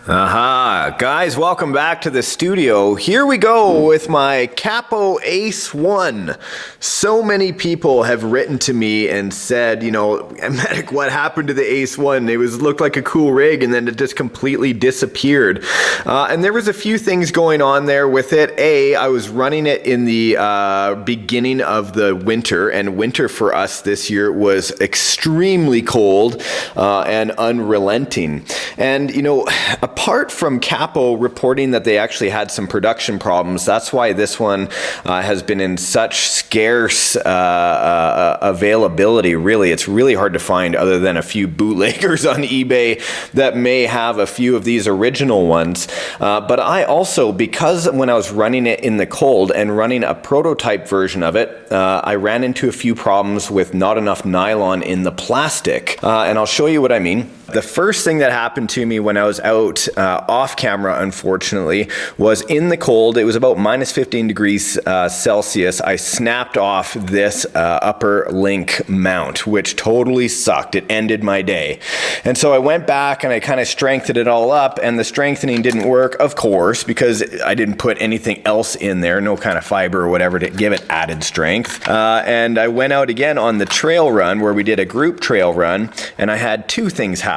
Aha, guys, welcome back to the studio. Here we go with my Capo Ace 1. So many people have written to me and said, you know, Medic, what happened to the Ace 1? It looked like a cool rig and then it just completely disappeared. And there was a few things going on there with it. I was running it in the beginning of the winter, and winter for us this year was extremely cold and unrelenting. And, you know, apart from Capo reporting that they actually had some production problems, that's why this one has been in such scarce availability. Really, it's really hard to find other than a few bootleggers on eBay that may have a few of these original ones. But I also, because when I was running it in the cold and running a prototype version of it, I ran into a few problems with not enough nylon in the plastic. And I'll show you what I mean. The first thing that happened to me when I was out off camera, unfortunately, was in the cold. It was about minus 15 degrees Celsius. I snapped off this upper link mount, which totally sucked. It ended my day. And so I went back and I kind of strengthened it all up, and the strengthening didn't work, of course, because I didn't put anything else in there, no kind of fiber or whatever to give it added strength. And I went out again on the trail run where we did a group trail run, and I had two things happen.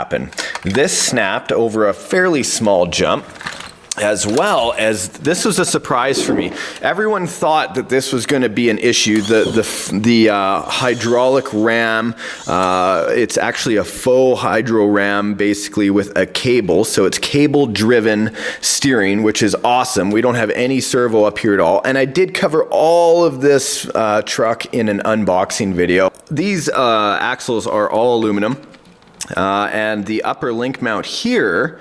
This snapped over a fairly small jump, as well as this was a surprise for me. Everyone thought that this was going to be an issue. The hydraulic ram, it's actually a faux hydro ram, basically with a cable. So it's cable driven steering, which is awesome. We don't have any servo up here at all. And I did cover all of this truck in an unboxing video. These axles are all aluminum. And the upper link mount here,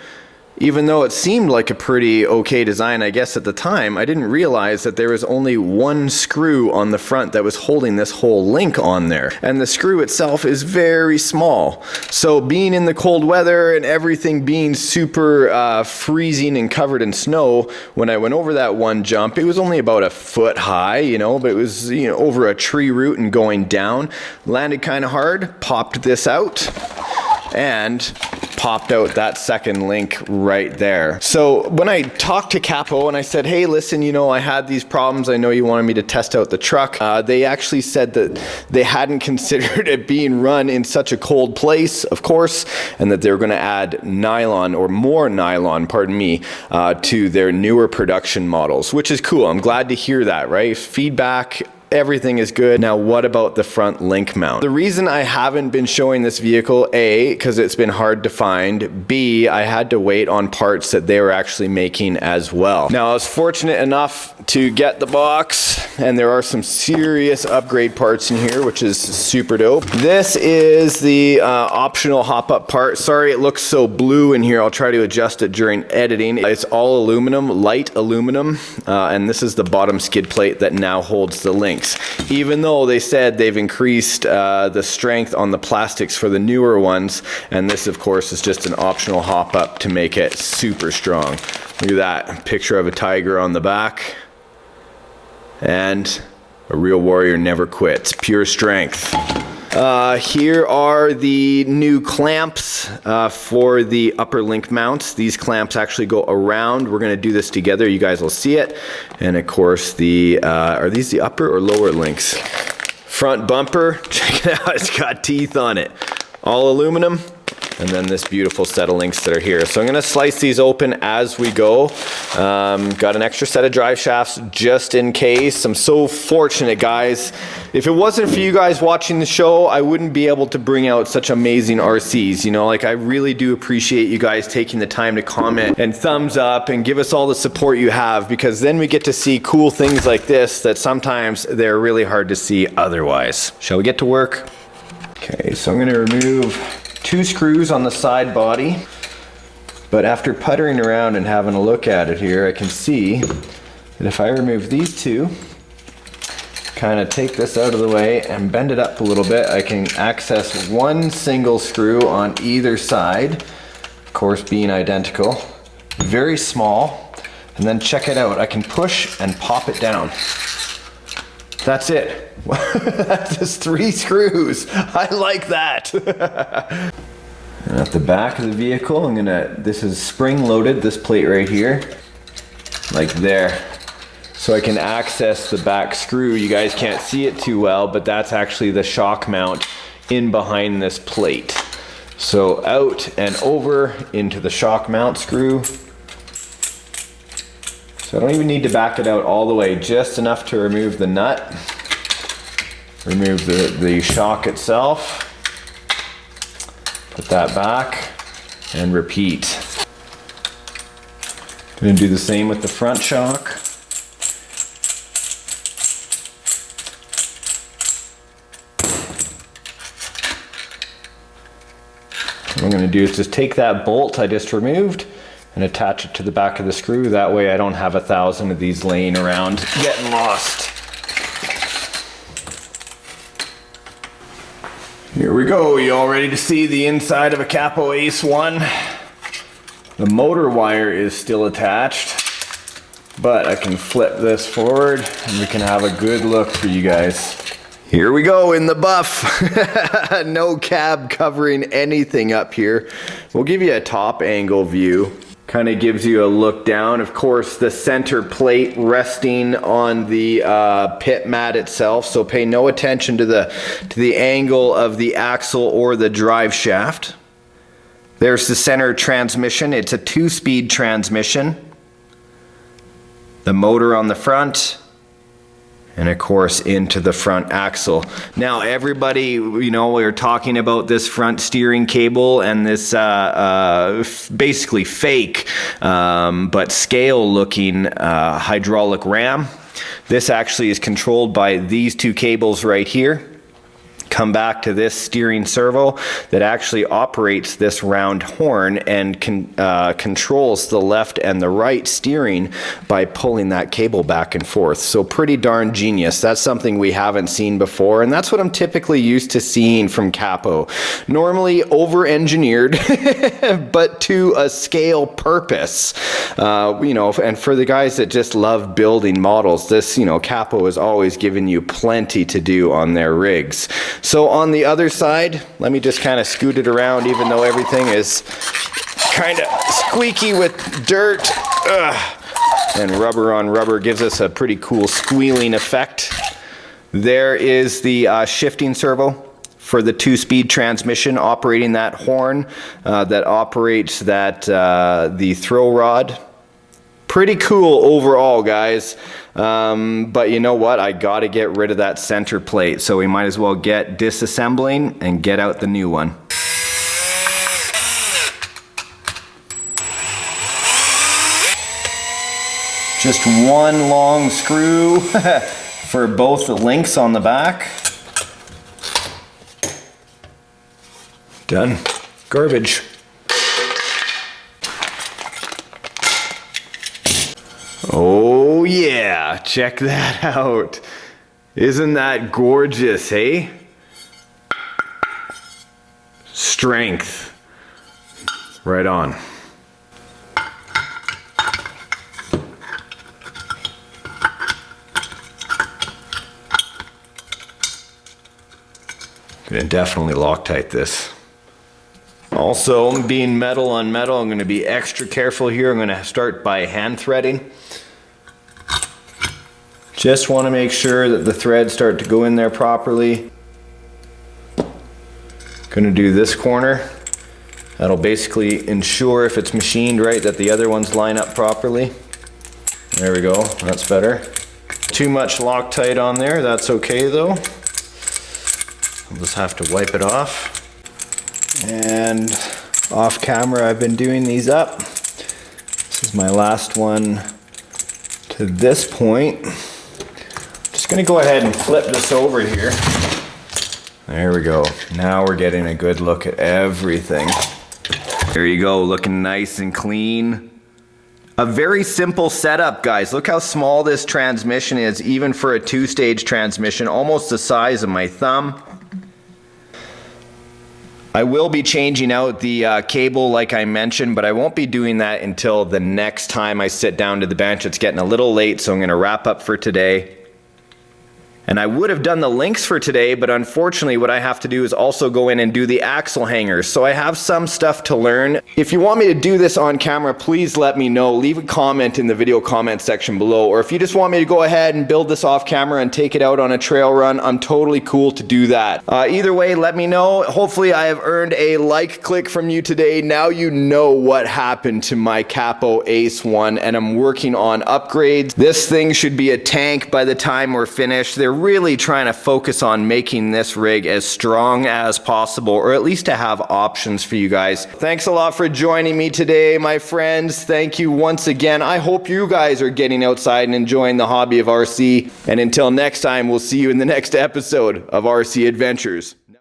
even though it seemed like a pretty okay design, I guess at the time, I didn't realize that there was only one screw on the front that was holding this whole link on there. And the screw itself is very small. So being in the cold weather and everything being super freezing and covered in snow, when I went over that one jump, it was only about a foot high, you know, but it was, you know, over a tree root and going down. Landed kind of hard, popped this out, and popped out that second link right there. So when I talked to Capo and I said, hey, listen, you know, I had these problems. I know you wanted me to test out the truck. They actually said that they hadn't considered it being run in such a cold place, of course, and that they were going to add nylon, or more nylon, pardon me, to their newer production models, which is cool. I'm glad to hear that, right? Feedback, everything is good. Now, what about the front link mount? The reason I haven't been showing this vehicle, A, because it's been hard to find, B, I had to wait on parts that they were actually making as well. Now, I was fortunate enough to get the box, and there are some serious upgrade parts in here, which is super dope. This is the optional hop-up part. Sorry it looks so blue in here. I'll try to adjust it during editing. It's all aluminum, light aluminum, and this is the bottom skid plate that now holds the link. Even though they said they've increased the strength on the plastics for the newer ones, and this of course is just an optional hop up to make it super strong. Look at that picture of a tiger on the back, and a real warrior never quits, pure strength. Here are the new clamps for the upper link mounts. These clamps actually go around. We're going to do this together. You guys will see it. And of course, are these the upper or lower links? Front bumper, check it out. It's got teeth on it. All aluminum. And then this beautiful set of links that are here. So I'm going to slice these open as we go. Got an extra set of drive shafts just in case. I'm so fortunate, guys. If it wasn't for you guys watching the show, I wouldn't be able to bring out such amazing RCs. You know, like, I really do appreciate you guys taking the time to comment and thumbs up and give us all the support you have, because then we get to see cool things like this that sometimes they're really hard to see otherwise. Shall we get to work? Okay, so I'm going to remove 2 screws on the side body, but after puttering around and having a look at it here, I can see that if I remove these 2, kind of take this out of the way and bend it up a little bit, I can access 1 single screw on either side, of course being identical, very small, and then check it out, I can push and pop it down. That's it. That's just 3 screws. I like that. And at the back of the vehicle, this is spring loaded, this plate right here, like there. So I can access the back screw. You guys can't see it too well, but that's actually the shock mount in behind this plate. So out and over into the shock mount screw. So I don't even need to back it out all the way, just enough to remove the nut, remove the shock itself, put that back, and repeat. Gonna do the same with the front shock. What I'm going to do is just take that bolt I just removed and attach it to the back of the screw. That way I don't have 1,000 of these laying around getting lost. Here we go. You all ready to see the inside of a Capo Ace 1? The motor wire is still attached, but I can flip this forward and we can have a good look for you guys. Here we go in the buff. No cab covering anything up here. We'll give you a top angle view. Kind of gives you a look down. Of course, the center plate resting on the pit mat itself. So pay no attention to the angle of the axle or the drive shaft. There's the center transmission. It's a 2-speed transmission. The motor on the front. And of course into the front axle. Now everybody, you know, we're talking about this front steering cable and this basically fake but scale looking hydraulic ram. This actually is controlled by these two cables right here. Come back to this steering servo that actually operates this round horn and controls the left and the right steering by pulling that cable back and forth. So pretty darn genius. That's something we haven't seen before, and that's what I'm typically used to seeing from Capo. Normally over-engineered, but to a scale purpose. You know, and for the guys that just love building models, this, you know, Capo is always giving you plenty to do on their rigs. So on the other side, let me just kind of scoot it around, even though everything is kind of squeaky with dirt. And rubber on rubber gives us a pretty cool squealing effect. There is the shifting servo for the 2-speed transmission operating that horn that operates the throw rod. Pretty cool overall, guys. But you know what? I got to get rid of that center plate, so we might as well get disassembling and get out the new one. Just one long screw for both the links on the back. Done. Garbage. Oh yeah, check that out. Isn't that gorgeous, hey? Strength. Right on. Gonna definitely Loctite this. Also, being metal on metal, I'm going to be extra careful here. I'm going to start by hand threading. Just want to make sure that the threads start to go in there properly. Going to do this corner. That'll basically ensure, if it's machined right, that the other ones line up properly. There we go, that's better. Too much Loctite on there, that's okay though. I'll just have to wipe it off. And off camera I've been doing these up. This is my last one to this point. Just gonna go ahead and flip this over here. There we go. Now we're getting a good look at everything. There you go, looking nice and clean. A very simple setup, guys. Look how small this transmission is, even for a 2-stage transmission, almost the size of my thumb. I will be changing out the cable like I mentioned, but I won't be doing that until the next time I sit down to the bench. It's getting a little late, so I'm going to wrap up for today. And I would have done the links for today, but unfortunately what I have to do is also go in and do the axle hangers. So I have some stuff to learn. If you want me to do this on camera, please let me know. Leave a comment in the video comment section below. Or if you just want me to go ahead and build this off camera and take it out on a trail run, I'm totally cool to do that. Either way, let me know. Hopefully I have earned a like click from you today. Now you know what happened to my Capo Ace one, and I'm working on upgrades. This thing should be a tank by the time we're finished. They're really trying to focus on making this rig as strong as possible, or at least to have options for you guys. Thanks a lot for joining me today, my friends. Thank you once again. I hope you guys are getting outside and enjoying the hobby of RC. And until next time, we'll see you in the next episode of RC Adventures.